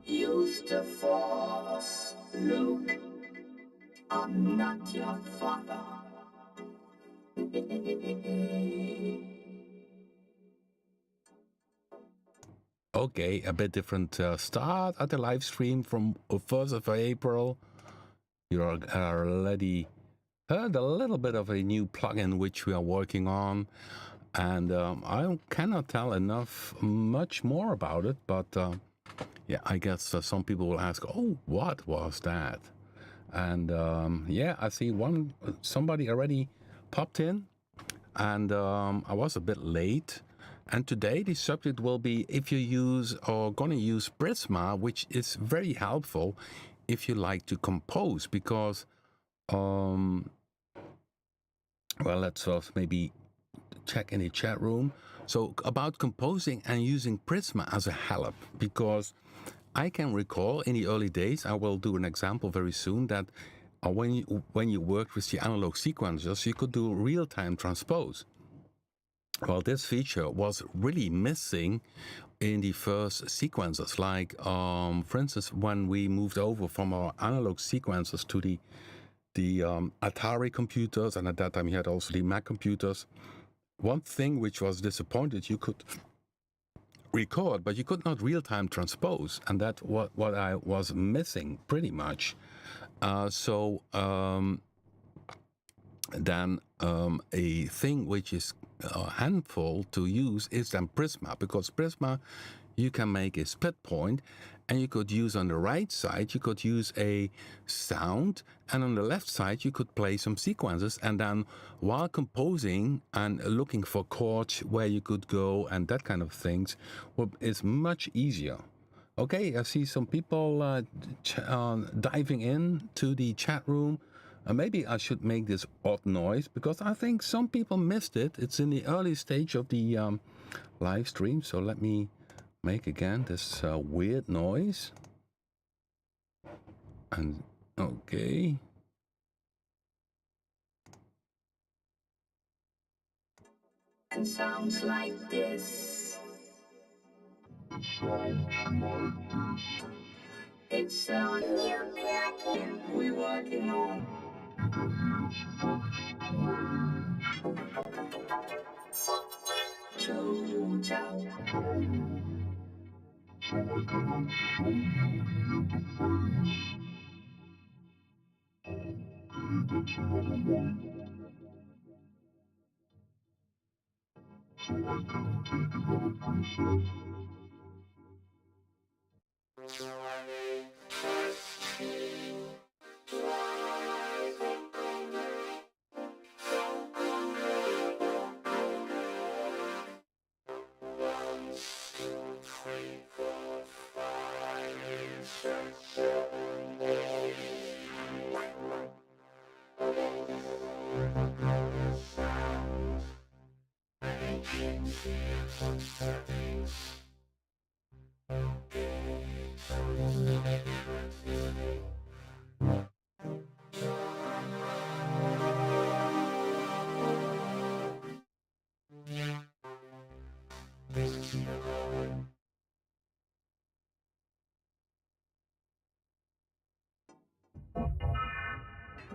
Use the force, Luke. I'm not your father. Okay, a bit different start at the live stream from 1st of April. You already heard a little bit of a new plugin which we are working on, and I cannot tell much more about it, but yeah, I guess some people will ask, oh, what was that? And yeah, I see somebody already popped in, and I was a bit late. And today the subject will be if you use or gonna use Prisma, which is very helpful if you like to compose, because well, let's maybe check in the chat room. So about composing and using Prisma as a help, because I can recall in the early days, I will do an example very soon, that when you worked with the analog sequencers, you could do real-time transpose. Well, this feature was really missing in the first sequencers. Like, for instance, when we moved over from our analog sequencers to the Atari computers, and at that time you had also the Mac computers. One thing which was disappointed, you could record, but you could not real-time transpose, and that's what I was missing pretty much. Then a thing which is handful to use is then Prisma, because Prisma you can make a split point, and you could use on the right side, you could use a sound, and on the left side you could play some sequences, and then while composing and looking for chords where you could go and that kind of things is much easier. Okay, I see some people diving in to the chat room. Maybe I should make this odd noise, because I think some people missed it. It's in the early stage of the live stream, so let me make again this weird noise. And okay. It sounds like this. It sounds like this. It sounds we're working on. You can hear it's very strange. So I cannot show you the interface. Okay, that's another one. So I can take another preset.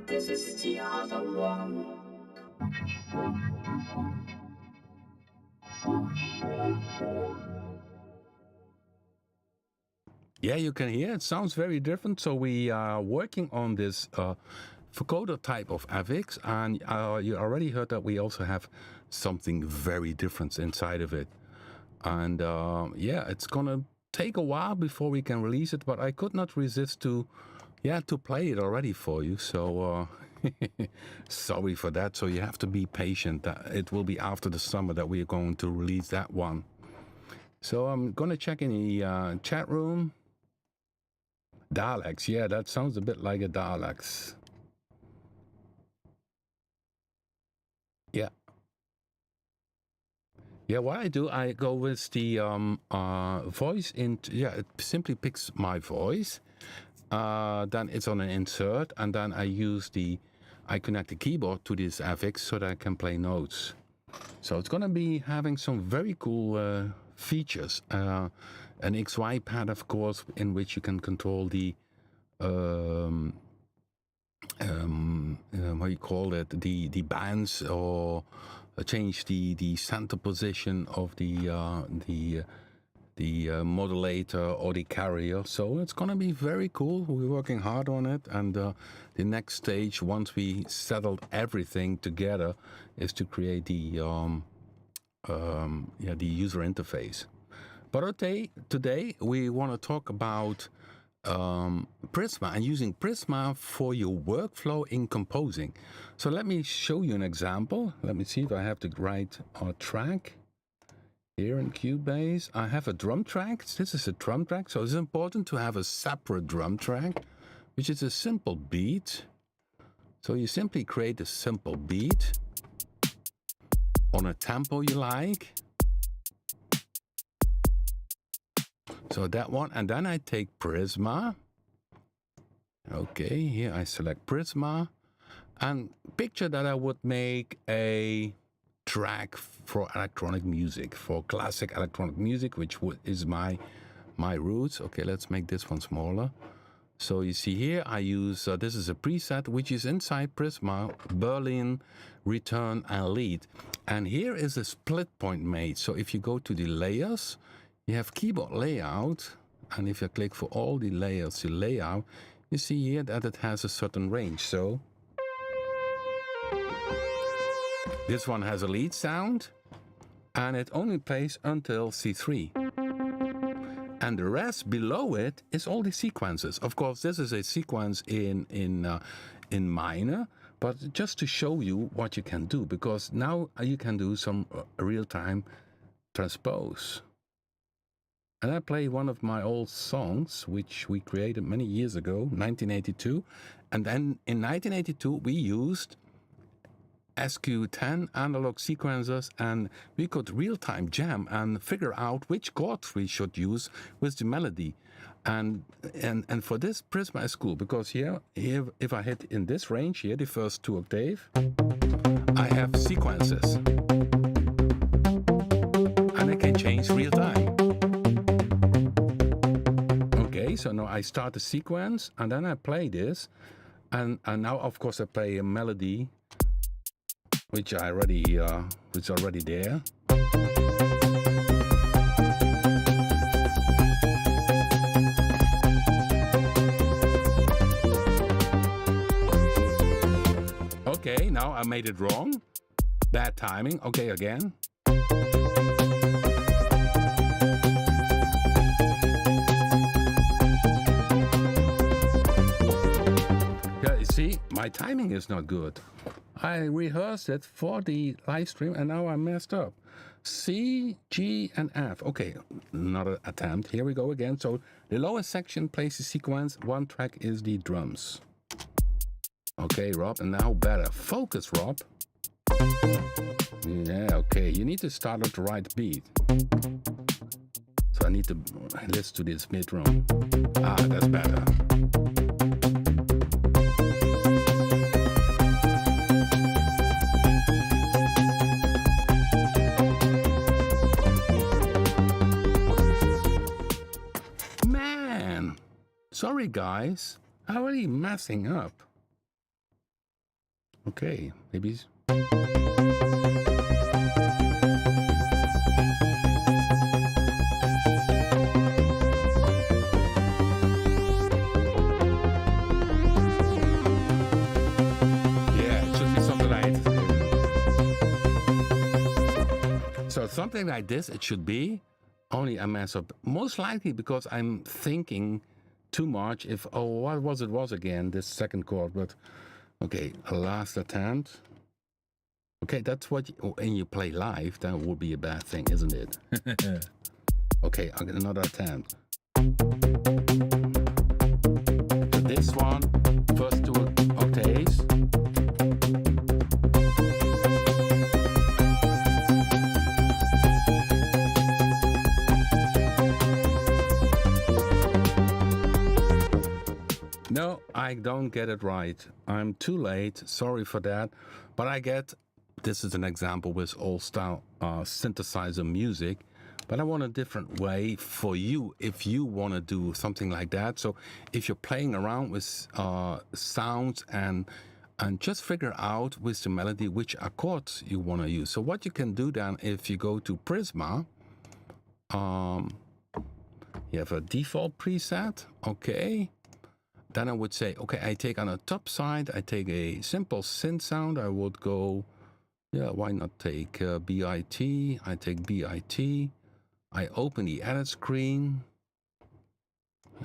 This is the other one. Yeah, you can hear it sounds very different. So we are working on this vocoder type of AVIX, and you already heard that we also have something very different inside of it. And yeah, it's gonna take a while before we can release it, but I could not resist to play it already for you. So sorry for that. So you have to be patient. It will be after the summer that we are going to release that one. So I'm gonna check in the chat room. Daleks, yeah, that sounds a bit like a Daleks. Yeah. Yeah, what I do, I go with the voice it simply picks my voice. Then it's on an insert, and then I connect the keyboard to this AVIX so that I can play notes. So it's gonna be having some very cool features. An XY pad, of course, in which you can control the what you call it, the bands, or change the center position of the modulator or the carrier. So it's gonna be very cool. We're working hard on it, and the next stage, once we settled everything together, is to create the user interface. But today we want to talk about Prisma and using Prisma for your workflow in composing. So let me show you an example. Let me see if I have the right track. Here in Cubase, I have a drum track. This is a drum track, so it's important to have a separate drum track, which is a simple beat. So you simply create a simple beat on a tempo you like. So that one, and then I take Prisma. Okay, here I select Prisma, and picture that I would make a track for electronic music, for classic electronic music, which is my roots. Okay, let's make this one smaller. So you see here, I use, this is a preset, which is inside Prisma, Berlin, Return, and Lead. And here is a split point made. So if you go to the layers, you have keyboard layout, and if you click for all the layers, the layout, you see here that it has a certain range. So this one has a lead sound, and it only plays until C3. And the rest below it is all the sequences. Of course, this is a sequence in minor, but just to show you what you can do, because now you can do some real-time transpose. And I play one of my old songs, which we created many years ago, 1982. And then in 1982, we used SQ10 analog sequencers, and we could real-time jam and figure out which chords we should use with the melody. And for this, Prisma is cool, because here if I hit in this range here, the first 2 octaves, I have sequences. And I can change real-time. Okay, so now I start the sequence, and then I play this, and now of course I play a melody, which is already there. Okay, now I made it wrong. Bad timing. Okay, again. Yeah, you see, my timing is not good. I rehearsed it for the live stream, and now I messed up. C, G, and F. Okay, another attempt. Here we go again. So the lowest section plays the sequence. One track is the drums. Okay, Rob, and now better. Focus, Rob. Yeah, okay. You need to start at the right beat. So I need to listen to this mid-room. Ah, that's better. Man, sorry guys, I'm already messing up. Okay, maybe. Yeah, it should be something like. So something like this, it should be only a mess up. Most likely because I'm thinking too much. If what was again this second chord, but okay, a last attempt. Okay, that's what when you play live, that would be a bad thing, isn't it? Okay, I'll get another attempt. So this one, first two octaves. No, I don't get it right. I'm too late. Sorry for that. But I get, this is an example with all-style synthesizer music. But I want a different way for you if you want to do something like that. So if you're playing around with sounds and just figure out with the melody which accords you want to use. So what you can do then, if you go to Prisma, you have a default preset. Okay. Then I would say, okay, I take on the top side, I take a simple synth sound. I would go, yeah, why not take BIT? I take BIT. I open the edit screen.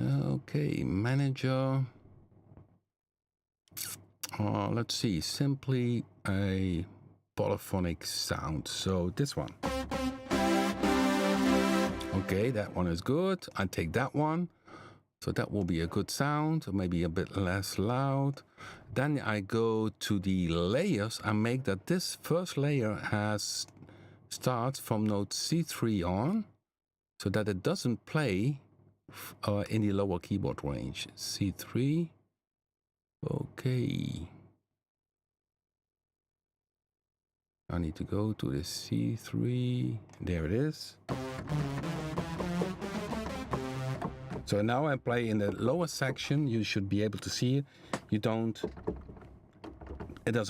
Okay, manager. Let's see, simply a polyphonic sound. So this one. Okay, that one is good. I take that one. So that will be a good sound, maybe a bit less loud. Then I go to the layers and make that this first layer starts from note C3 on, so that it doesn't play in the lower keyboard range. C3. Okay. I need to go to the C3. There it is. So now I play in the lower section. You should be able to see it. It doesn't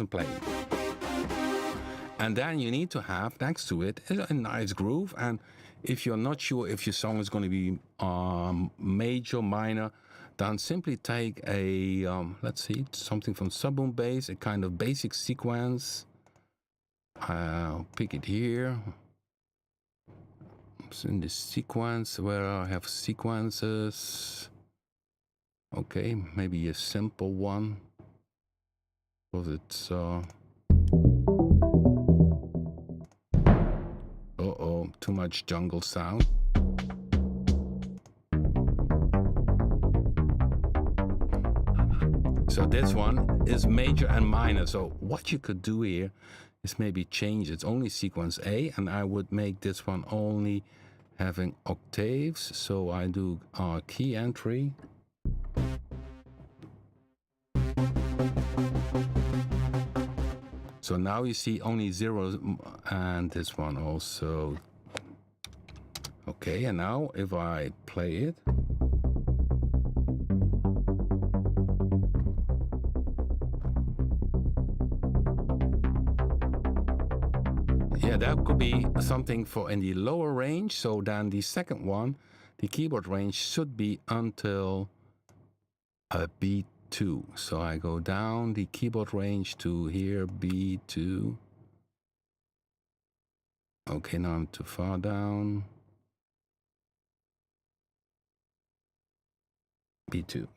play. And then you need to have next to it a nice groove. And if you're not sure if your song is going to be major, minor, then simply take a, let's see, something from Sub-Boom Bass, a kind of basic sequence. I'll pick it here. In this sequence where I have sequences. Okay, maybe a simple one. Because it's too much jungle sound. So this one is major and minor. So what you could do here is maybe change it's only sequence A, and I would make this one only having octaves. So I do key entry. So now you see only zeros, and this one also. Okay, and now if I play it. Yeah, that could be something for in the lower range. So then the second one, the keyboard range should be until a B2. So I go down the keyboard range to here, B2. Okay, now I'm too far down. B2.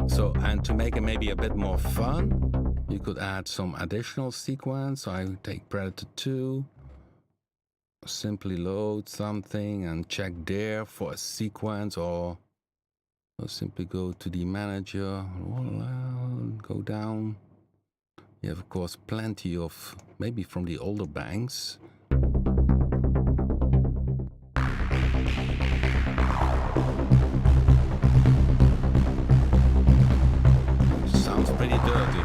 So, and to make it maybe a bit more fun, you could add some additional sequence. So I take Predator 2, simply load something and check there for a sequence, or simply go to the manager, go down. You have, of course, plenty of, maybe from the older banks. Sounds pretty dirty.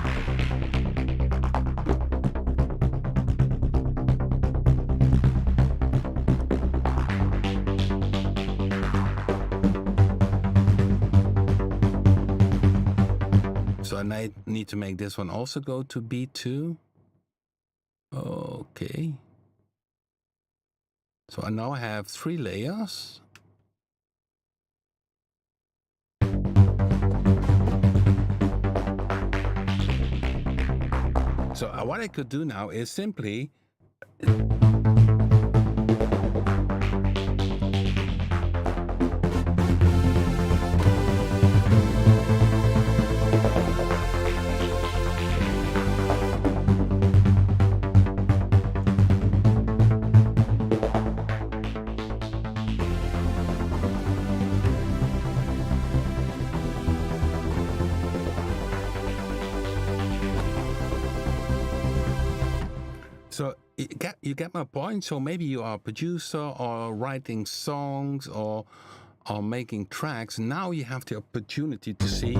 I need to make this one also go to B2. Okay. So now I have 3 layers. So what I could do now is simply so you get my point. So maybe you are a producer or writing songs or making tracks. Now you have the opportunity to see,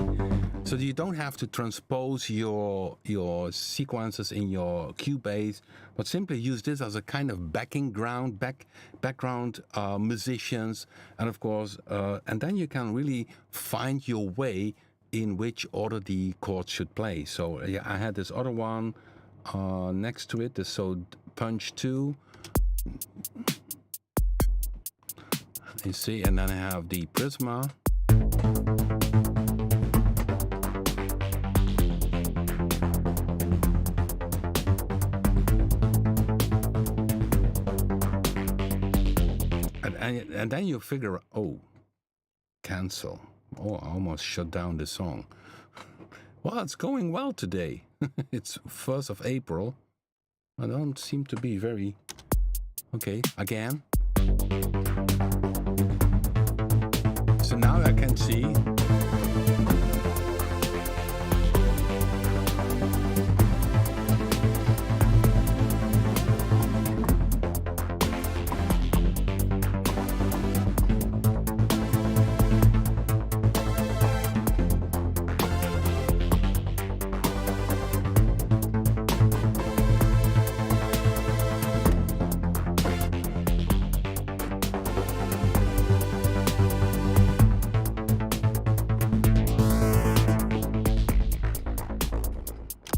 so you don't have to transpose your sequences in your Cubase, but simply use this as a kind of background musicians, and of course, and then you can really find your way in which order the chords should play. So yeah, I had this other one next to it, so punch 2. You see, and then I have the Prisma. And then you figure, oh, cancel. Oh, I almost shut down the song. Well, it's going well today. It's 1st of April. I don't seem to be very... Okay, again. So now I can see.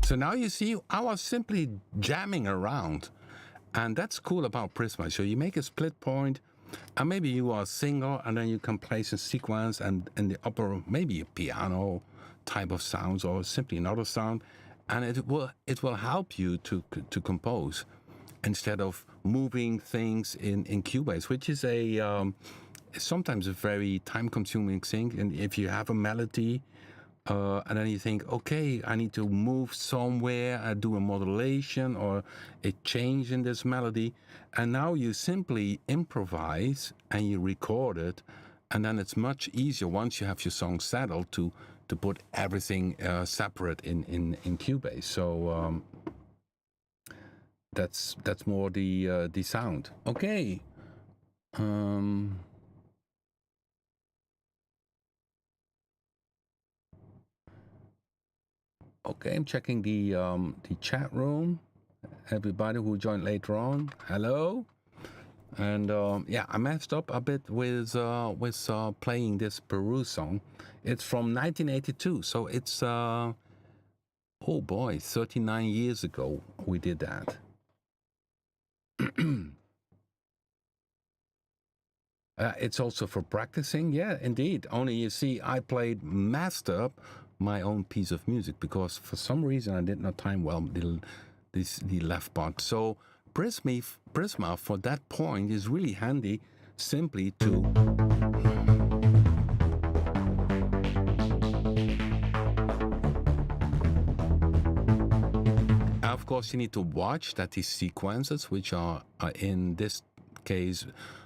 So now you see, I was simply jamming around, and that's cool about Prisma. So you make a split point, and maybe you are a singer, and then you can place a sequence, and in the upper, maybe a piano type of sounds, or simply another sound, and it will help you to compose instead of moving things in Cubase, which is sometimes a very time-consuming thing. And if you have a melody. And then you think, okay, I need to move somewhere, I do a modulation or a change in this melody. And now you simply improvise and you record it. And then it's much easier once you have your song settled to put everything separate in Cubase. So that's more the sound. Okay. Okay, I'm checking the chat room. Everybody who joined later on, hello. And yeah, I messed up a bit with playing this Peru song. It's from 1982, so it's oh boy, 39 years ago we did that. It's also for practicing, yeah, indeed. Only you see, I played messed up my own piece of music because for some reason I did not time well the left part. So Prisma for that point is really handy, simply to of course you need to watch that these sequences, which are in this case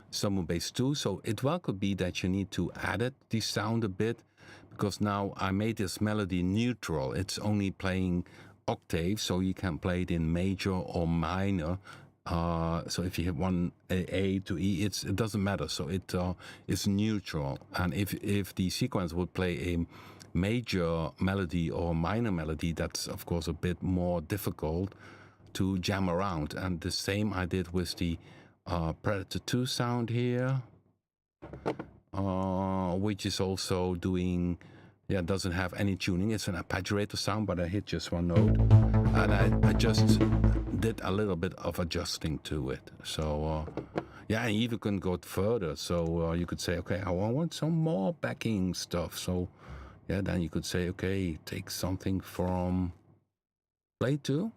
Summon Bass 2, so it well could be that you need to edit the sound a bit, because now I made this melody neutral. It's only playing octaves, so you can play it in major or minor. So if you hit one A to E, it doesn't matter. So it's neutral. And if the sequence would play a major melody or minor melody, that's of course a bit more difficult to jam around. And the same I did with the Predator 2 sound here. Which is also doing Yeah, it doesn't have any tuning. It's an arpeggiator sound, but I hit just one note. And I just did a little bit of adjusting to it. So, yeah, and you even can go further. So you could say, okay, I want some more backing stuff. So, yeah, then you could say, okay, take something from Blade 2.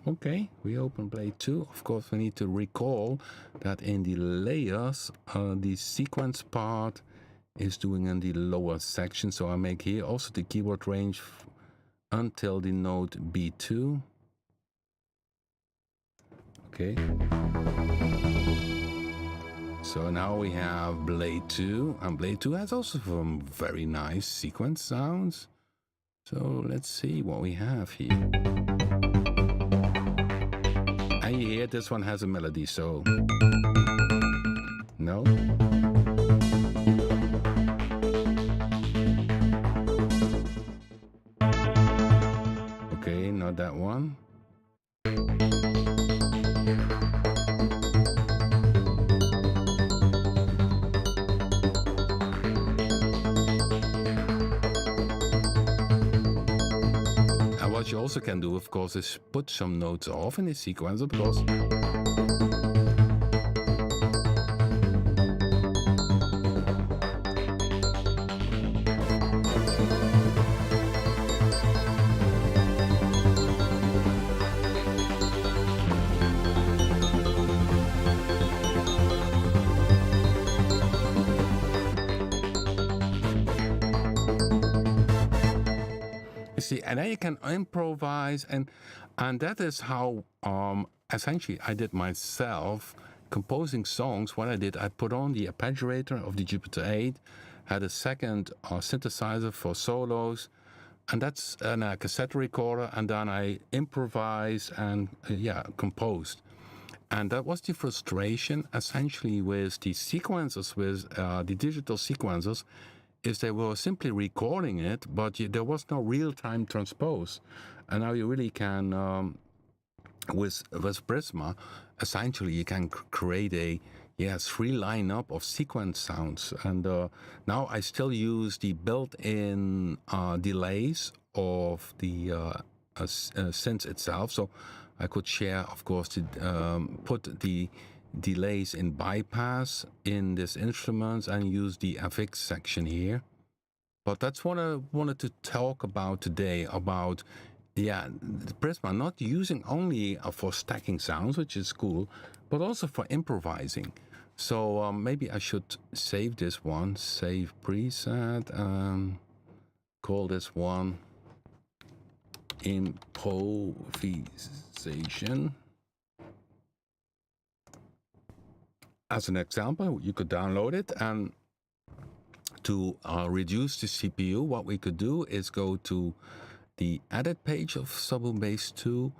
Okay, we open Blade 2. Of course, we need to recall that in the layers, the sequence part is doing in the lower section. So I make here also the keyboard range until the note B2. Okay. So now we have Blade 2, and Blade 2 has also some very nice sequence sounds. So let's see what we have here. And you hear this one has a melody, so no. Okay, not that one. And what you also can do, of course, is put some notes off in the sequence, of course. See, and then you can improvise, and that is how essentially I did myself composing songs. What I did, I put on the arpeggiator of the Jupiter 8, had a second synthesizer for solos, and that's a cassette recorder, and then I improvised and composed. And that was the frustration essentially with the sequencers, with the digital sequencers, is they were simply recording it, but there was no real-time transpose. And now you really can, with Prisma, essentially you can create a 3 lineup of sequence sounds. And now I still use the built-in delays of the synth itself. So I could share, of course, to put the delays in bypass in this instrument and use the FX section here. But that's what I wanted to talk about today, about the Prisma not using only for stacking sounds, which is cool, but also for improvising. So maybe I should save this one, save preset, call this one improvisation. As an example, you could download it, and to reduce the CPU, what we could do is go to the edit page of Sublime Bass 2.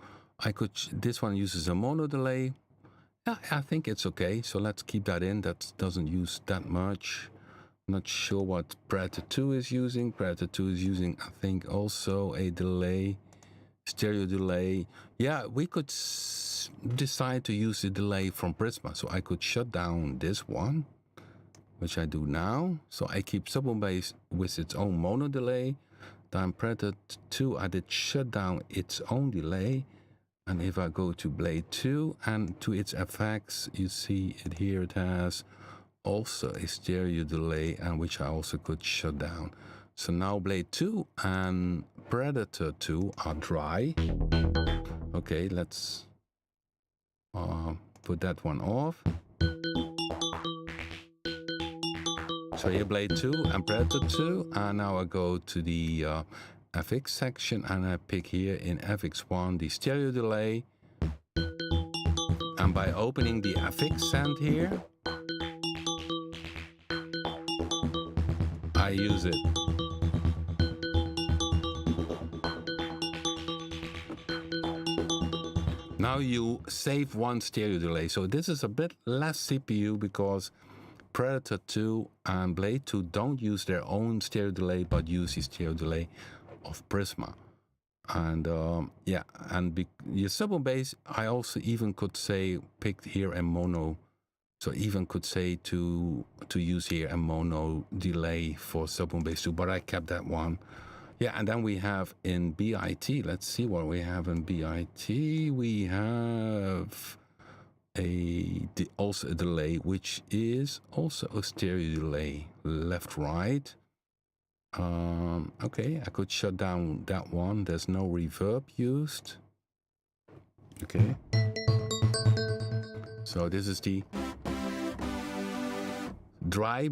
This one uses a mono delay. Yeah, I think it's okay, so let's keep that in. That doesn't use that much. Not sure what Predator 2 is using. Predator 2 is using, I think, also a delay, stereo delay. Yeah, we could decide to use the delay from Prisma. So I could shut down this one, which I do now. So I keep Sublime Bass with its own mono delay. Then Predator 2, I did shut down its own delay. And if I go to Blade 2 and to its effects, you see it here, it has also a stereo delay, and which I also could shut down. So now Blade 2 and Predator 2 are dry. Okay, let's put that one off. So here Blade 2 and Predator 2, and now I go to the FX section and I pick here in FX1 the stereo delay, and by opening the FX send here, I use it. Now you save one stereo delay, so this is a bit less CPU because Predator 2 and Blade 2 don't use their own stereo delay but use the stereo delay of Prisma. And your Sublime Bass, I also even could say picked here a mono So even could say to use here a mono delay for sub-1 bass 2, but I kept that one. Yeah, and then we have in BIT, let's see what we have in BIT. We have also a delay, which is also a stereo delay, left, right. Okay, I could shut down that one. There's no reverb used. Okay. So this is the dry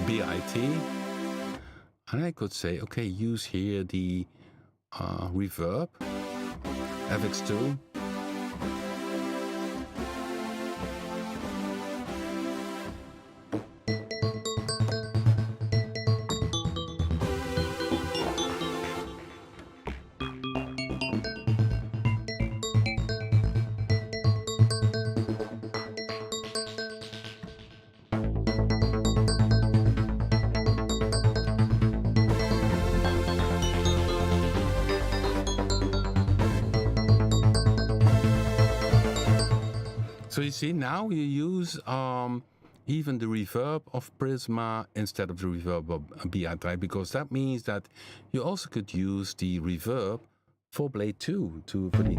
BIT. And I could say, okay, use here the reverb, FX2. So you see, now you use even the reverb of Prisma instead of the reverb of BIT, because that means that you also could use the reverb for Blade 2 for the...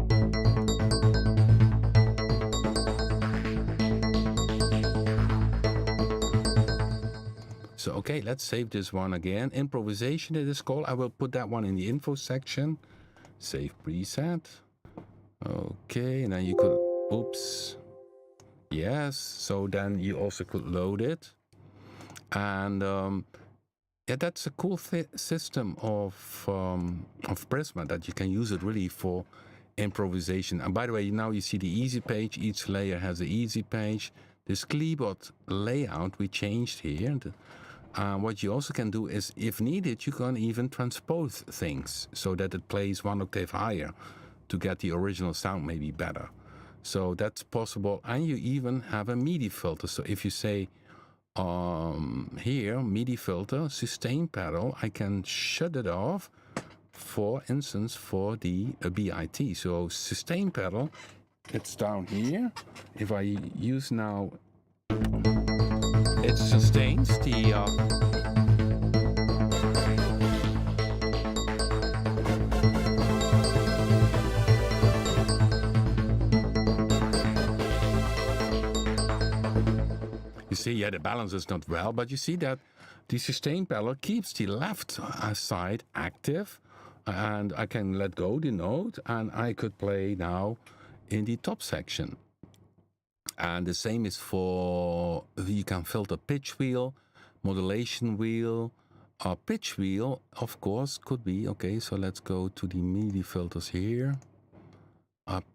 So, okay, let's save this one again. Improvisation it is called. I will put that one in the info section. Save preset. Okay, and then you could... Oops. Yes, so then you also could load it. And yeah, that's a cool system of Prisma, that you can use it really for improvisation. And by the way, now you see the easy page. Each layer has an easy page. This keyboard layout we changed here. What you also can do is, if needed, you can even transpose things so that it plays one octave higher to get the original sound maybe better. So that's possible. And you even have a Midi filter. So if you say here, Midi filter, sustain pedal, I can shut it off, for instance, for the BIT. So sustain pedal, it's down here. If I use now, it sustains the... You see, yeah, the balance is not well, but you see that the sustain pedal keeps the left side active, and I can let go the note, and I could play now in the top section. And the same is for, you can filter pitch wheel, modulation wheel. Pitch wheel, of course, could be, okay, so let's go to the MIDI filters here.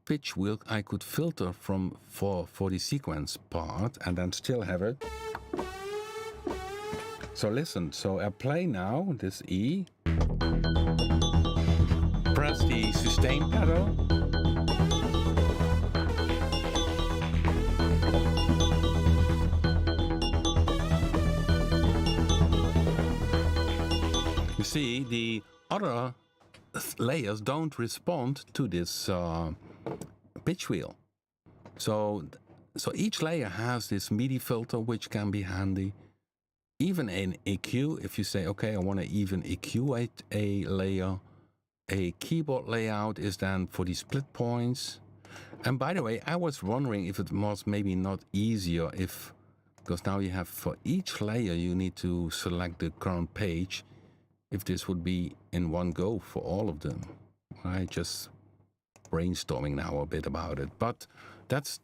Pitch wheel I could filter for the sequence part and then still have it. So listen, so I play now this E, press the sustain pedal, you see the other layers don't respond to this pitch wheel. So each layer has this MIDI filter, which can be handy. Even in EQ, if you say, okay, I want to even EQ a layer, a keyboard layout is then for the split points. And by the way, I was wondering if it was maybe not easier because now you have for each layer, you need to select the current page, if this would be in one go for all of them. I just brainstorming now a bit about it, but that's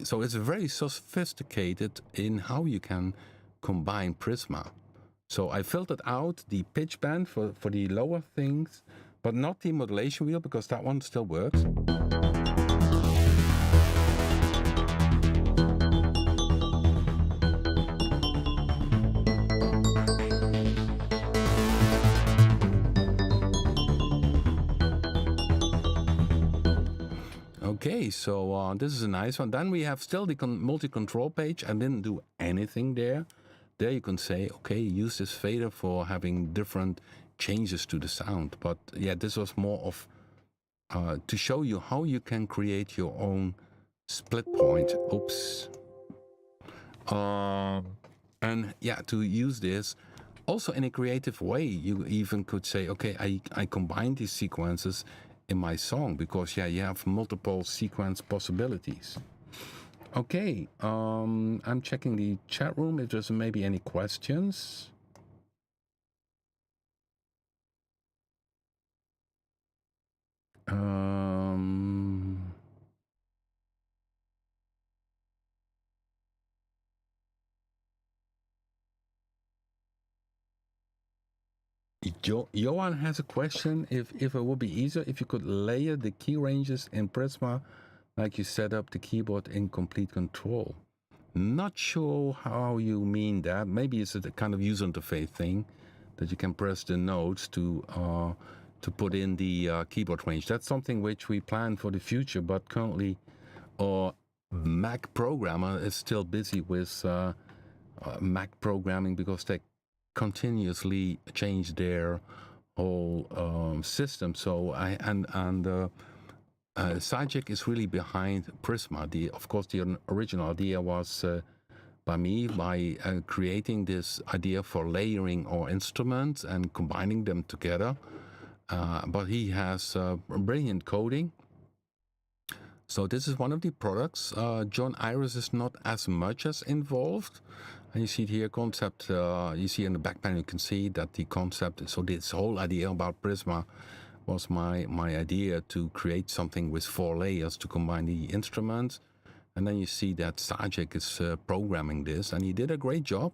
so it's very sophisticated in how you can combine Prisma. So I filtered out the pitch bend for the lower things, but not the modulation wheel, because that one still works. Okay, so this is a nice one. Then we have still the multi-control page. I didn't do anything there. There you can say, okay, use this fader for having different changes to the sound. But yeah, this was more of to show you how you can create your own split point. Oops. And yeah, to use this also in a creative way, you even could say, okay, I combine these sequences in my song because yeah, you have multiple sequence possibilities. Okay, I'm checking the chat room if there's maybe any questions. Johan has a question. If it would be easier if you could layer the key ranges in Prisma like you set up the keyboard in complete control. Not sure how you mean that. Maybe it's a kind of user interface thing that you can press the notes to put in the keyboard range. That's something which we plan for the future, but currently our Mac programmer is still busy with Mac programming because they continuously change their whole system. So Sajik is really behind Prisma. Of course, the original idea was by me by creating this idea for layering our instruments and combining them together. But he has brilliant coding. So this is one of the products. John Iris is not as much as involved. And you see it here, concept, you see in the back panel, you can see that the concept, so this whole idea about Prisma was my idea to create something with 4 layers to combine the instruments. And then you see that Sajik is programming this, and he did a great job.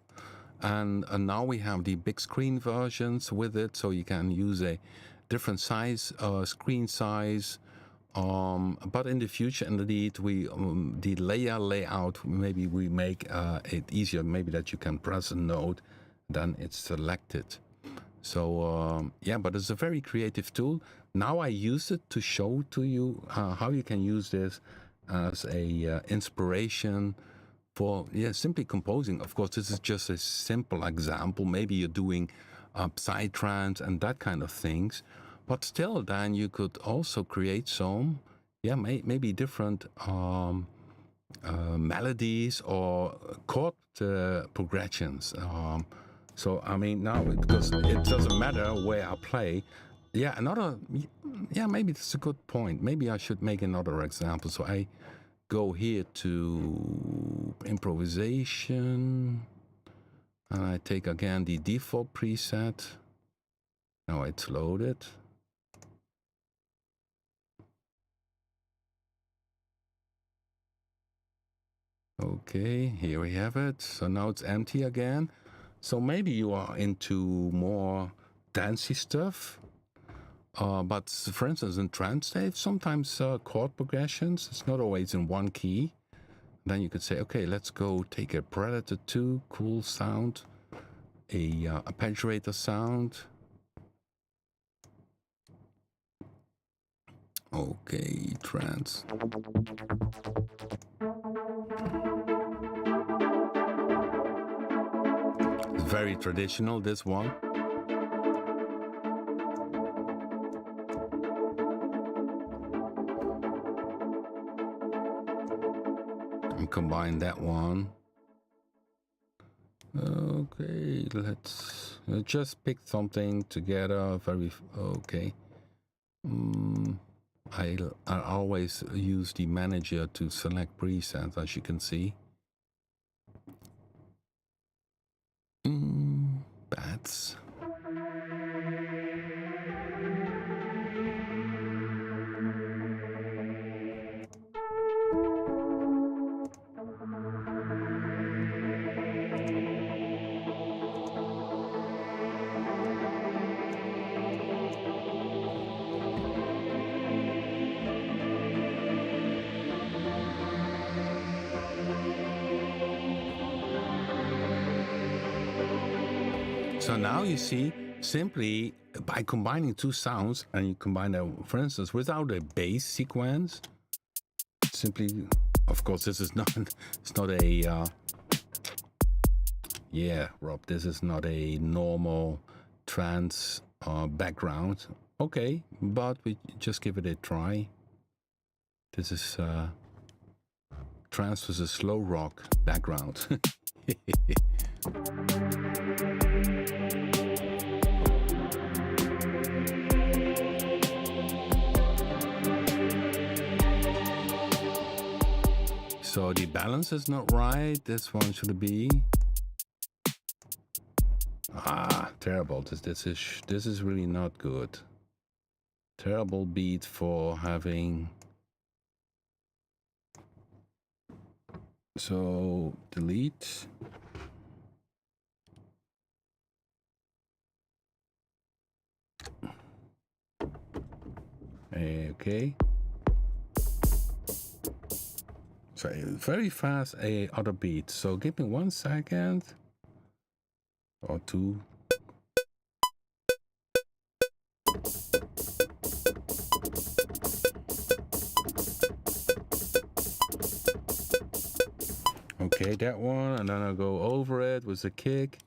And now we have the big screen versions with it, so you can use a different size, screen size. But in the future, indeed, we the layout, maybe we make it easier, maybe that you can press a note, then it's selected. So yeah, but it's a very creative tool. Now I use it to show to you how you can use this as a inspiration for simply composing. Of course, this is just a simple example. Maybe you're doing psytrance and that kind of things, but still, then you could also create some, maybe different melodies or chord progressions. So I mean now because it doesn't matter where I play. Maybe that's a good point. Maybe I should make another example. So I go here to improvisation, and I take again the default preset. Now it's loaded. Okay, here we have it. So now it's empty again. So maybe you are into more dancey stuff. But for instance, in trance, they have sometimes chord progressions. It's not always in one key. Then you could say, okay, let's go take a Predator 2, cool sound, a arpeggiator sound. Okay, trance. It's very traditional, this one. And combine that one. Okay, let's just pick something together. Okay. I always use the manager to select presets, as you can see. Bats. So now you see, simply by combining two sounds, and you combine them, for instance, without a bass sequence, simply, of course, this is not, it's not a, Rob, this is not a normal trance background. Okay, but we just give it a try. This is trance with a slow rock background. So the balance is not right. This one should be. Terrible. This is really not good. Terrible beat for having. So delete. Okay. So very fast other beat. So give me 1 second or two. Okay, that one, and then I'll go over it with the kick.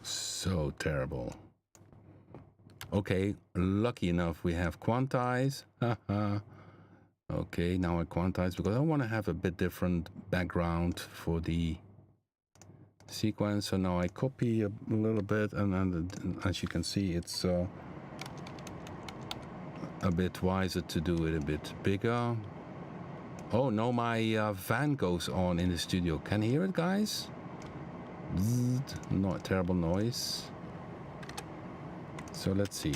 So terrible. Okay, lucky enough we have quantize. Okay, now I quantize because I want to have a bit different background for the sequence. So now I copy a little bit, and then as you can see, it's a bit wiser to do it a bit bigger. Oh no, my van goes on in the studio. Can you hear it, guys? Not terrible noise. So let's see.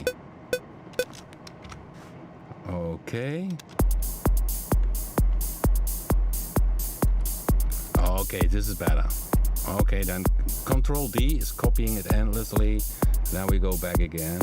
Okay. Okay, this is better. Okay, then Control D is copying it endlessly. Then we go back again.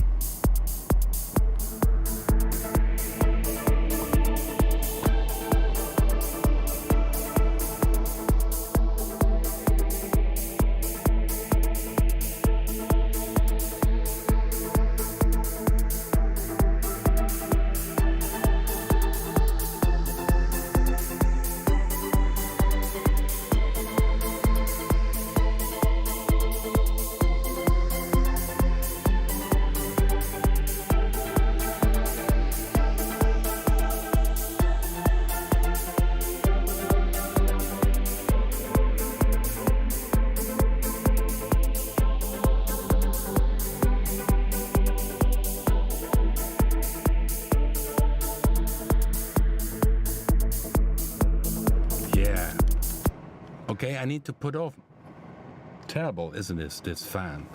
Okay, I need to put off. Terrible, isn't this fan?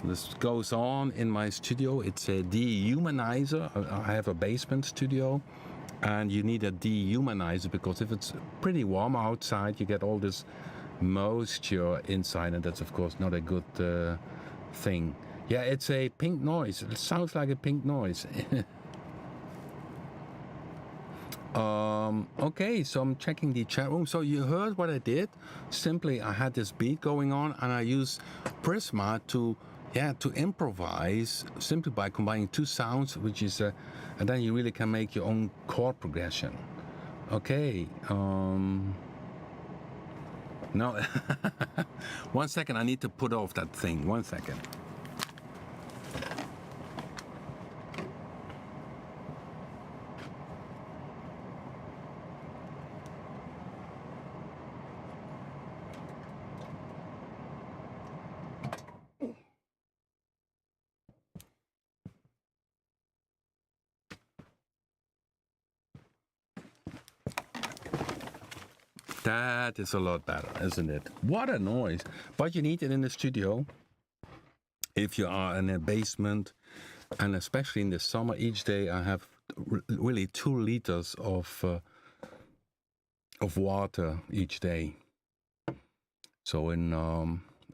This goes on in my studio. It's a dehumanizer. I have a basement studio, and you need a dehumanizer because if it's pretty warm outside, you get all this moisture inside, and that's of course not a good thing. Yeah, it's a pink noise. It sounds like a pink noise. Okay, so I'm checking the chat room. So you heard what I did. Simply, I had this beat going on, and I used Prisma to improvise simply by combining two sounds, which is, and then you really can make your own chord progression. Okay. No, 1 second. I need to put off that thing. 1 second. That is a lot better, isn't it? What a noise. But you need it in the studio. If you are in a basement, and especially in the summer, each day I have really 2 liters of water each day. So and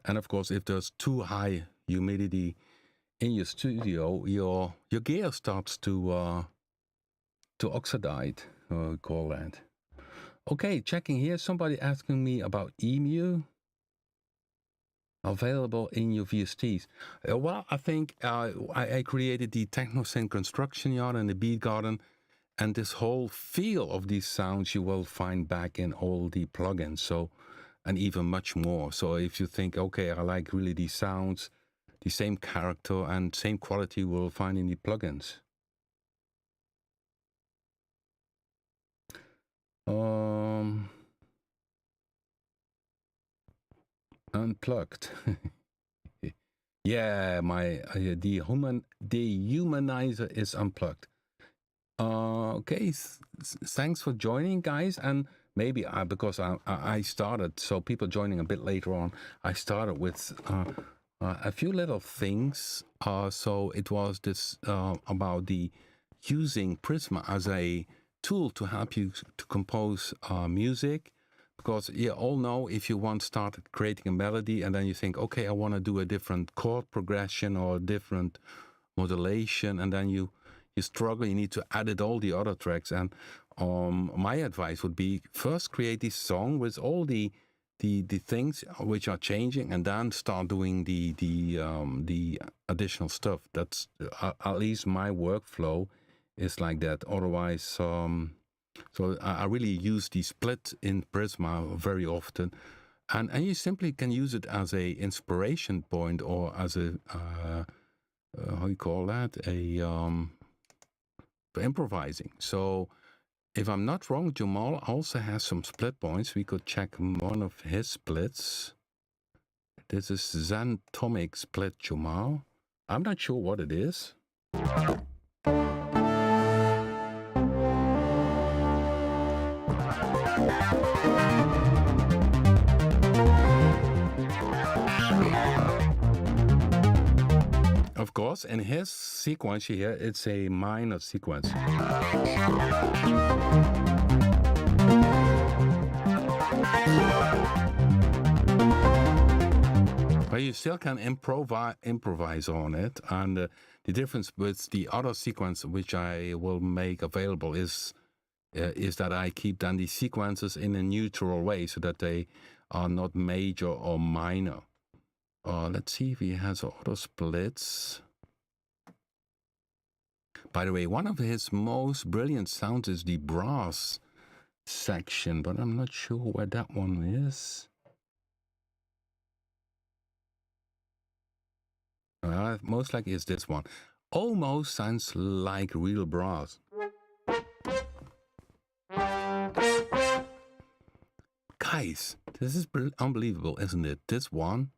of course, if there's too high humidity in your studio, your gear starts to oxidize. We call that. Okay, checking here. Somebody asking me about Emu. Available in your VSTs. Well, I think I created the TechnoSync Construction Yard and the Beat Garden, and this whole feel of these sounds you will find back in all the plugins. So and even much more. So if you think, okay, I like really these sounds, the same character and same quality we'll find in the plugins. Unplugged. Yeah, my dehumanizer is unplugged. Okay, thanks for joining, guys. And maybe because I started, so people joining a bit later on, I started with a few little things. So it was this about the using Prisma as a tool to help you to compose music. Because you all know if you once started creating a melody and then you think, okay, I want to do a different chord progression or a different modulation, and then you struggle, you need to edit all the other tracks. And my advice would be first create this song with all the things which are changing, and then start doing the additional stuff. That's at least my workflow is like that. Otherwise, so I really use the split in Prisma very often, and you simply can use it as a inspiration point or as a how you call that, a for improvising. So if I'm not wrong, Jamal also has some split points. We could check one of his splits. This is Xantomic split, Jamal. I'm not sure what it is. Of course, in his sequence here, it's a minor sequence. But you still can improvise on it, and the difference with the other sequence, which I will make available, is that I keep then the sequences in a neutral way so that they are not major or minor. Let's see if he has other splits. By the way, one of his most brilliant sounds is the brass section, but I'm not sure where that one is. Most likely it's this one. Almost sounds like real brass. Guys, this is unbelievable, isn't it? This one,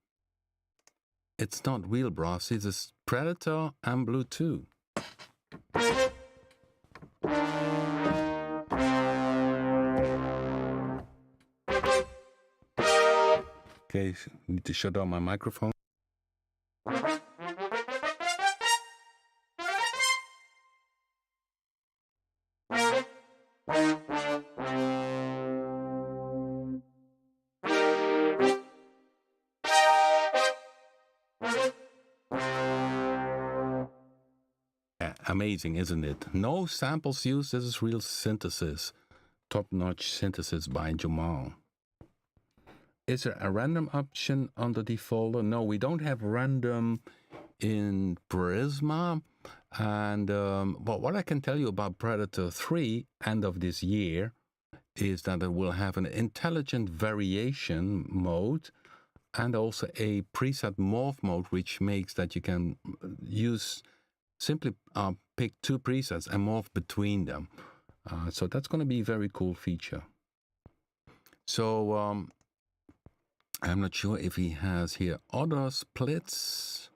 it's not real brass, it's a Predator and Blue 2. Okay, need to shut down my microphone. Amazing, isn't it? No samples used. This is real synthesis. Top-notch synthesis by Jamal. Is there a random option under the folder? No, we don't have random in Prisma. And but what I can tell you about Predator 3, end of this year, is that it will have an intelligent variation mode and also a preset morph mode, which makes that you can use simply pick two presets and morph between them. So that's going to be a very cool feature. So I'm not sure if he has here other splits.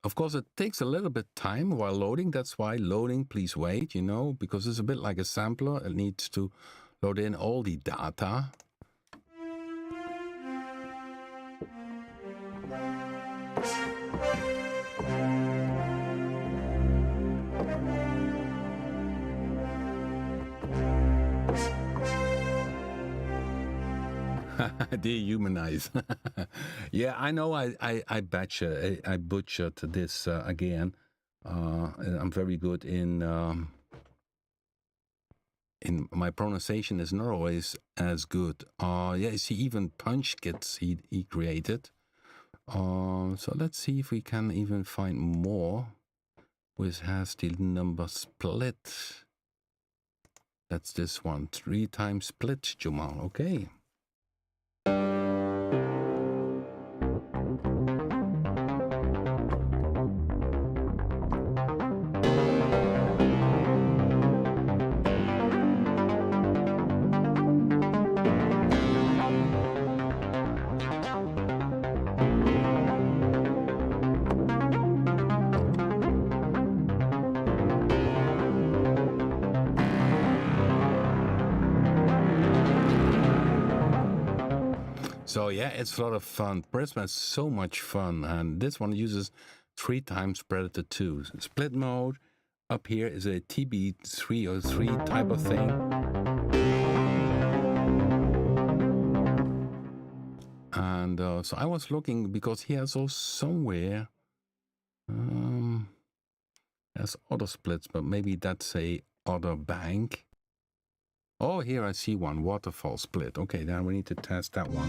Of course, it takes a little bit time while loading. That's why loading, please wait, because it's a bit like a sampler. It needs to load in all the data. Dehumanize. Yeah, I know. I butchered this again. I'm very good in my pronunciation is not always as good. Yeah, you see, even punch kits he created. So let's see if we can even find more which has the number split. That's this one, 3 times split, Jamal. Okay. So yeah, it's a lot of fun. Prisma is so much fun, and this one uses 3 times Predator 2. Split mode. Up here is a TB303 type of thing. And so I was looking because he has also somewhere there's other splits, but maybe that's a other bank. Oh, here I see one, waterfall split. Okay, then we need to test that one.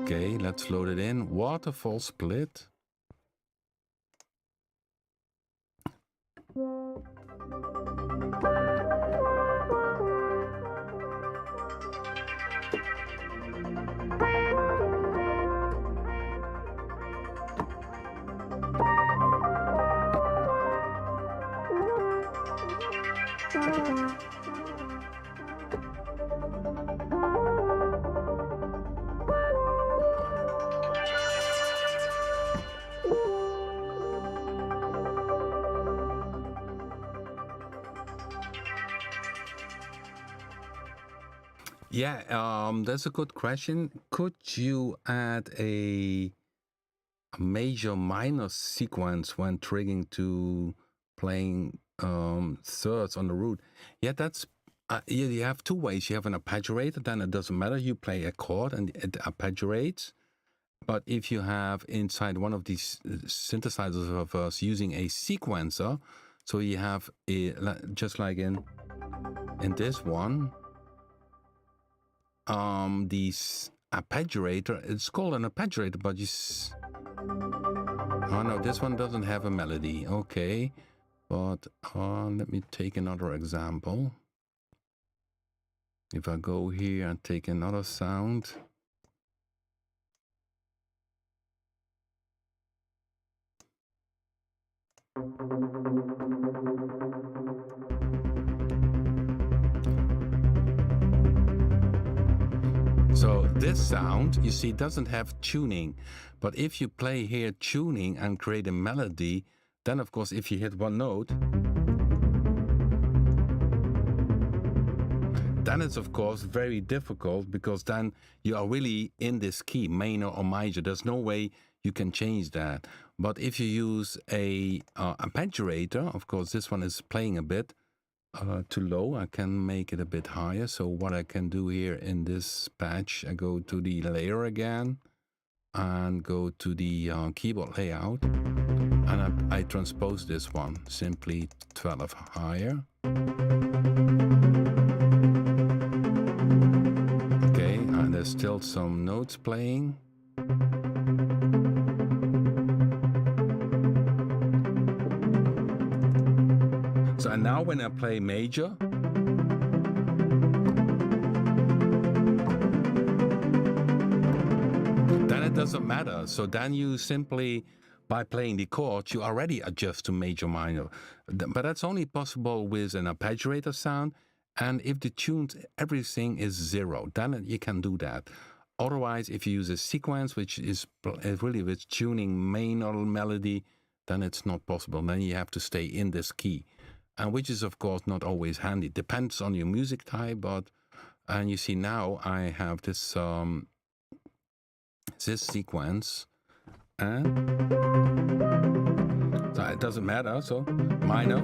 Okay, let's load it in. Waterfall split. Yeah, that's a good question. Could you add a major minor sequence when triggering to playing thirds on the root? Yeah, that's you have 2 ways. You have an arpeggiator, then it doesn't matter. You play a chord and it arpeggiates. But if you have inside one of these synthesizers of us using a sequencer, so you have a, just like in this one, these arpeggiator, it's called an arpeggiator, but oh no, this one doesn't have a melody. Okay, but let me take another example. If I go here and take another sound, so this sound, you see, doesn't have tuning. But if you play here tuning and create a melody, then of course, if you hit one note, then it's of course very difficult because then you are really in this key, minor or major. There's no way you can change that. But if you use a arpeggiator, of course, this one is playing a bit too low. I can make it a bit higher. So what I can do here in this patch, I go to the layer again and go to the keyboard layout, and I transpose this one simply 12 higher. Okay, and there's still some notes playing. So and now when I play major, then it doesn't matter. So then you simply, by playing the chords, you already adjust to major minor. But that's only possible with an arpeggiator sound. And if the tunes, everything is 0, then you can do that. Otherwise, if you use a sequence, which is really with tuning minor melody, then it's not possible. Then you have to stay in this key. And which is, of course, not always handy. Depends on your music type, and you see now I have this this sequence, and so it doesn't matter. So minor.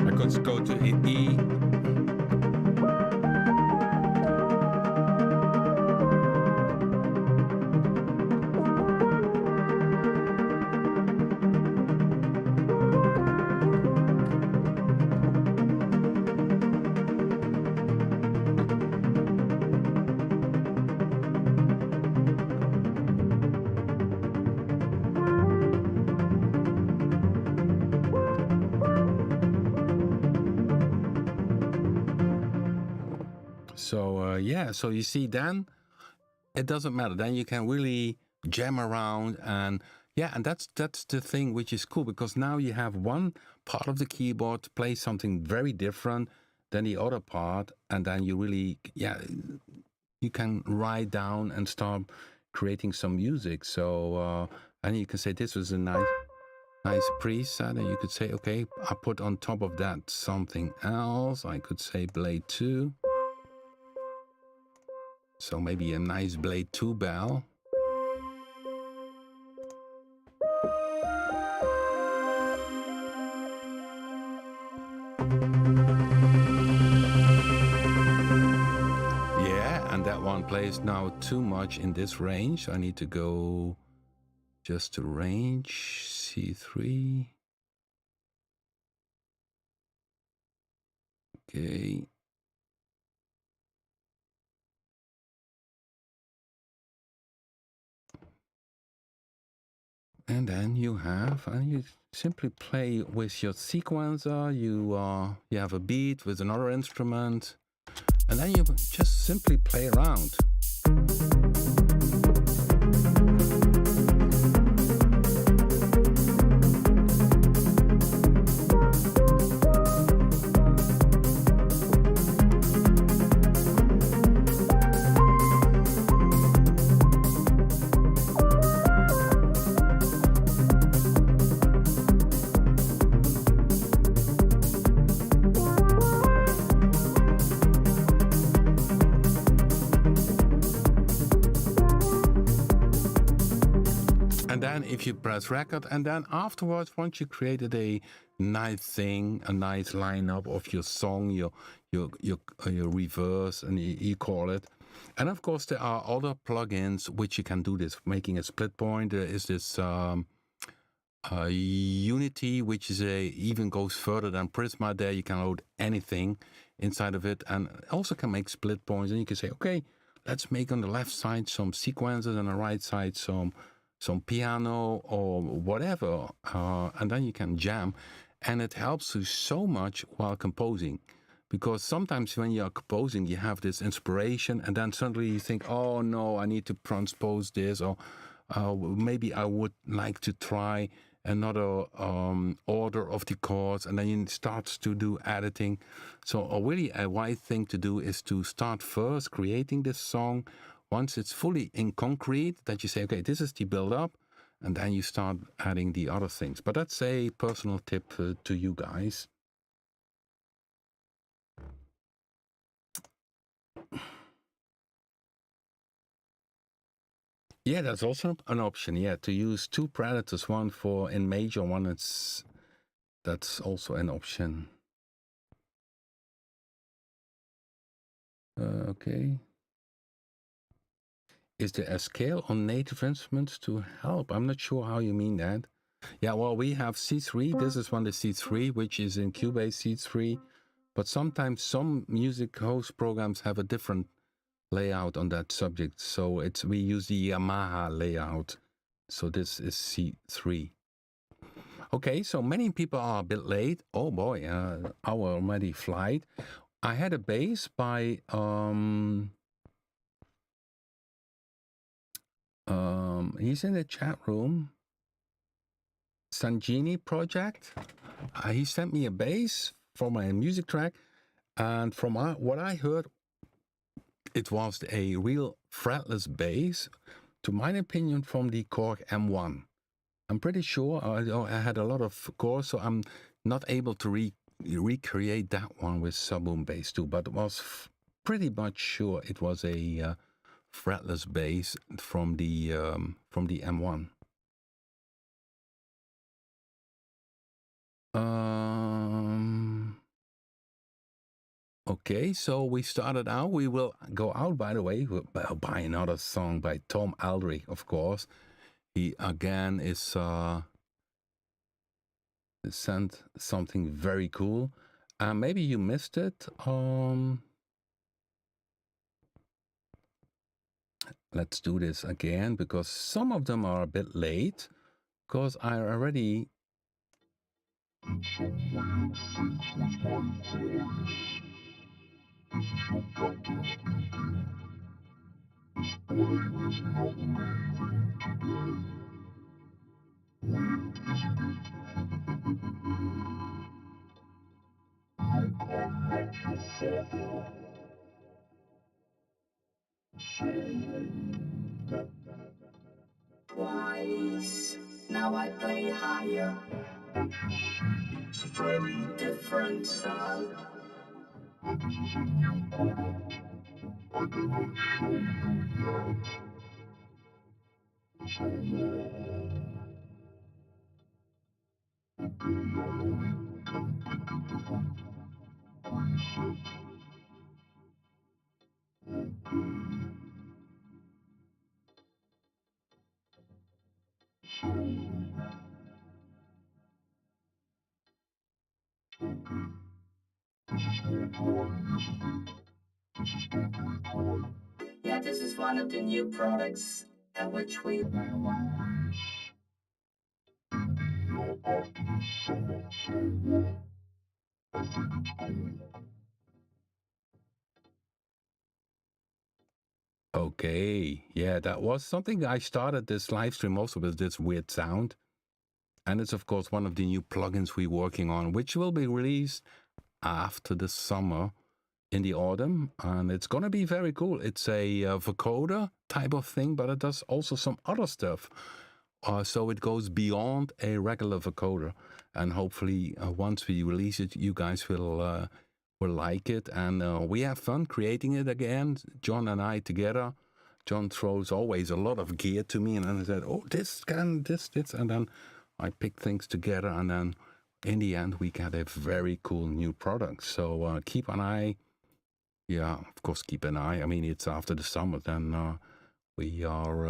I could go to E. So yeah, so you see, then it doesn't matter. Then you can really jam around, and yeah, and that's the thing which is cool, because now you have one part of the keyboard play something very different than the other part, and then you really, yeah, you can write down and start creating some music. So and you can say this was a nice preset, and you could say, okay, I put on top of that something else. I could say blade 2. So maybe a nice blade 2 bell. Yeah, and that one plays now too much in this range. I need to go just to range C3. Okay. And then you simply play with your sequencer. You have a beat with another instrument, and then you just simply play around. Then if you press record, and then afterwards, once you created a nice thing, a nice lineup of your song, your reverse, and you call it. And of course, there are other plugins which you can do this, making a split point. There is this Unity, which is even goes further than Prisma. There you can load anything inside of it, and also can make split points. And you can say, okay, let's make on the left side some sequences, and on the right side some piano or whatever, and then you can jam, and it helps you so much while composing, because sometimes when you are composing, you have this inspiration, and then suddenly you think, oh no, I need to transpose this, or maybe I would like to try another order of the chords, and then you start to do editing. So really a wise thing to do is to start first creating this song. Once it's fully in concrete, that you say, okay, this is the build-up, and then you start adding the other things. But that's a personal tip to you guys. Yeah, that's also an option. Yeah, to use two predators, one for in major, one that's also an option. Okay. Is there a scale on native instruments to help? I'm not sure how you mean that. Yeah, well, we have C3. This is one, the C3, which is in Cubase C3. But sometimes some music host programs have a different layout on that subject. So we use the Yamaha layout. So this is C3. Okay, so many people are a bit late. Oh boy, hour already flight. I had a bass by he's in the chat room. Sanjini Project. He sent me a bass for my music track, and from what I heard, it was a real fretless bass, to my opinion, from the Korg M1. I'm pretty sure I had a lot of chords, so I'm not able to recreate that one with sub-boom bass too, but was pretty much sure it was a fretless bass from the M1. Okay, so we started out. We will go out, by the way, by another song by Tom Aldrich, of course. He again is sent something very cool. Maybe you missed it. Let's do this again, because some of them are a bit late, because I already... In some way it syncs with my voice. This is your captain speaking. This plane is not leaving today. Weird, isn't it? Look, I'm not your father. So, Twice. Now I play higher. but you see, Very different sound. that this is a new product. I cannot show you yet. So, okay, I only can pick a different preset. Okay. So, okay. This is more dry, isn't it? This is totally dry. Yeah, this is one of the new products which we We release in the after the summer, so I think it's cool. Okay, yeah, that was something I started this live stream also with this weird sound. And it's, of course, one of the new plugins we're working on, which will be released after the summer in the autumn. And it's going to be very cool. It's a vocoder type of thing, but it does also some other stuff. So it goes beyond a regular vocoder. And hopefully, once we release it, you guys will like it. And we have fun creating it again, John and I together. John throws always a lot of gear to me, and then I said, "Oh, this, and then I pick things together, and then in the end, we get a very cool new product. So keep an eye. Yeah, of course, keep an eye. I mean, it's after the summer, then we are,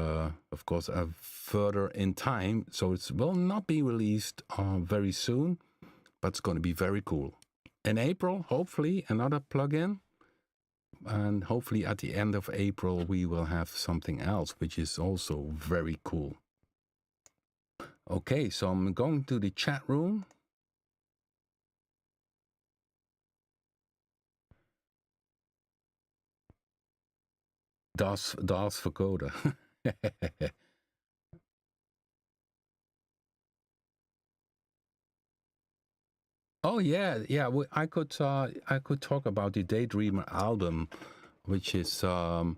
of course, further in time. So it will not be released very soon, but it's going to be very cool. In April, hopefully, another plugin. And hopefully at the end of April, we will have something else, which is also very cool. Okay, so I'm going to the chat room. Das Vocoder. Oh yeah. I could talk about the Daydreamer album, which is in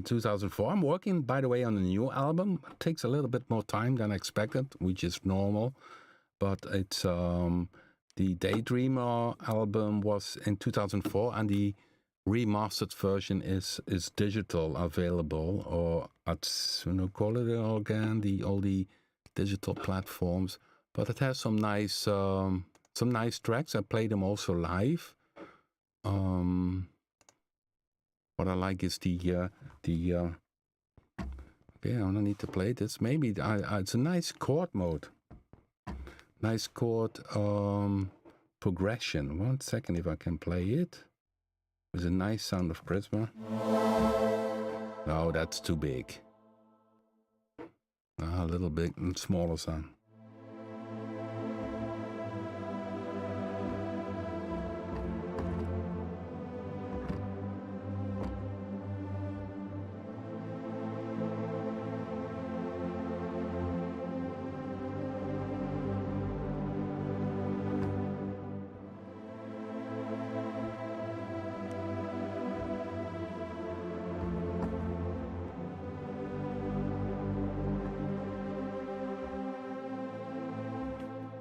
2004. I'm working, by the way, on a new album. It takes a little bit more time than expected, which is normal. But it's the Daydreamer album was in 2004, and the remastered version is digital available, or at call it again all the digital platforms. But it has some nice tracks. I play them also live. What I like is the okay, I don't need to play this. Maybe it's a nice chord mode. Nice chord progression. 1 second, if I can play it. With a nice sound of Prisma. No, that's too big. A little bit smaller sound.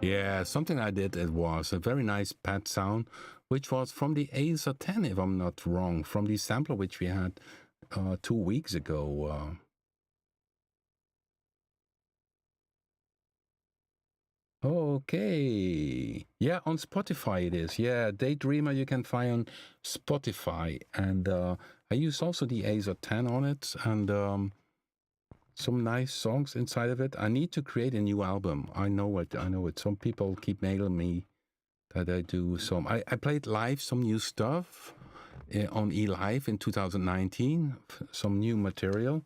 Yeah, something I did, it was a very nice pad sound, which was from the Acer 10, if I'm not wrong, from the sampler which we had 2 weeks ago. Okay. Yeah, on Spotify it is. Yeah, Daydreamer you can find on Spotify. And I use also the Acer 10 on it, and some nice songs inside of it. I need to create a new album. I know it. Some people keep mailing me that I do some. I played live some new stuff on eLive in 2019, some new material.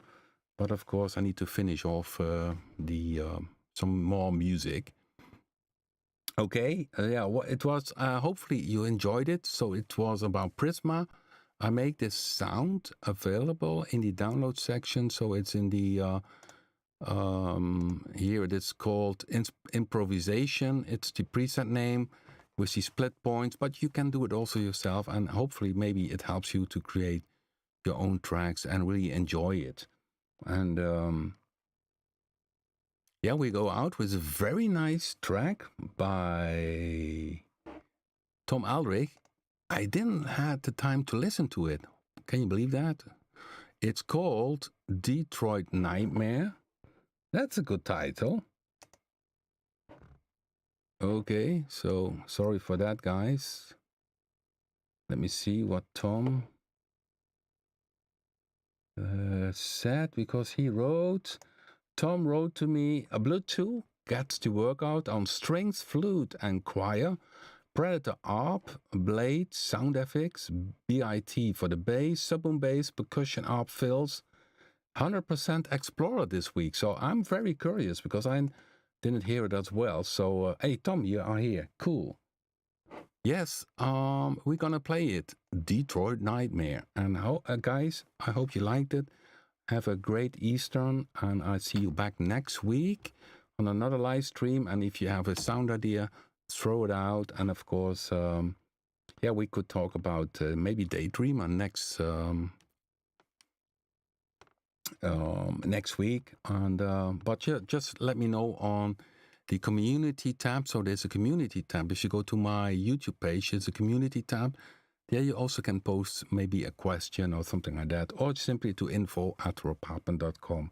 But of course, I need to finish off some more music. Okay, yeah, it was, hopefully you enjoyed it. So it was about Prisma. I make this sound available in the download section. So it's in the, here it is called improvisation. It's the preset name with the split points, but you can do it also yourself. And hopefully maybe it helps you to create your own tracks and really enjoy it. And yeah, we go out with a very nice track by Tom Aldrich. I didn't have the time to listen to it. Can you believe that? It's called Detroit Nightmare. That's a good title. Okay, so sorry for that, guys. Let me see what Tom said, because Tom wrote to me, a Bluetooth gets to work out on strings, flute, and choir. Predator ARP, Blade, sound effects, BIT for the bass, sub-boom bass, percussion ARP fills. 100% Explorer this week. So I'm very curious because I didn't hear it as well. So, hey, Tom, you are here. Cool. Yes, we're gonna play it, Detroit Nightmare. And guys, I hope you liked it. Have a great Easter, and I'll see you back next week on another live stream. And if you have a sound idea, throw it out. And of course, yeah, we could talk about maybe Daydream on next week. And but yeah, just let me know on the community tab. So there's a community tab. If you go to my YouTube page, there's a community tab. There you also can post maybe a question or something like that, or simply to info@papen.com.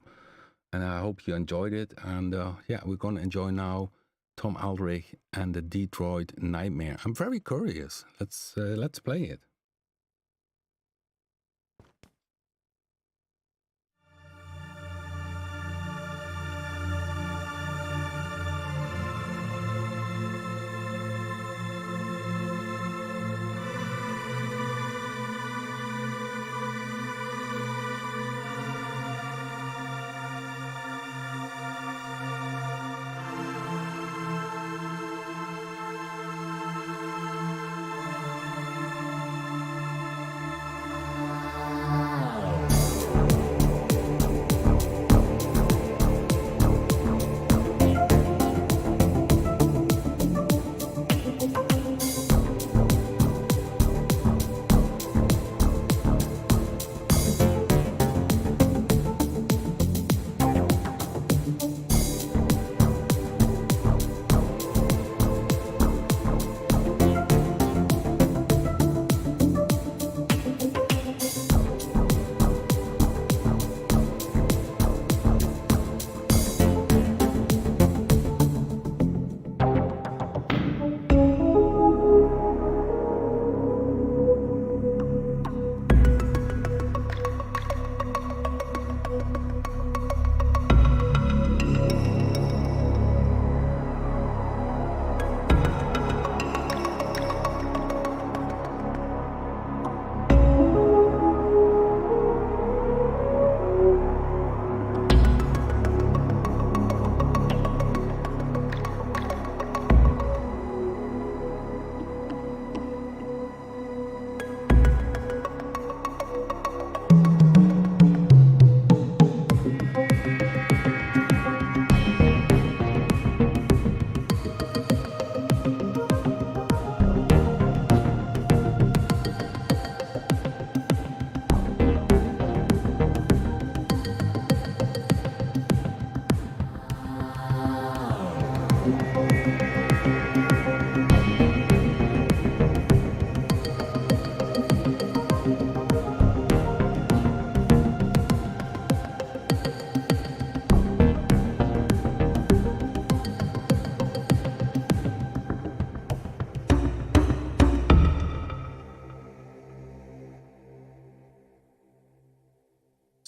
And I hope you enjoyed it. And yeah, we're gonna enjoy now Tom Aldrich and the Detroit Nightmare. I'm very curious. Let's play it.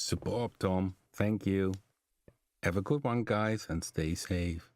Superb, Tom. Thank you. Have a good one, guys, and stay safe.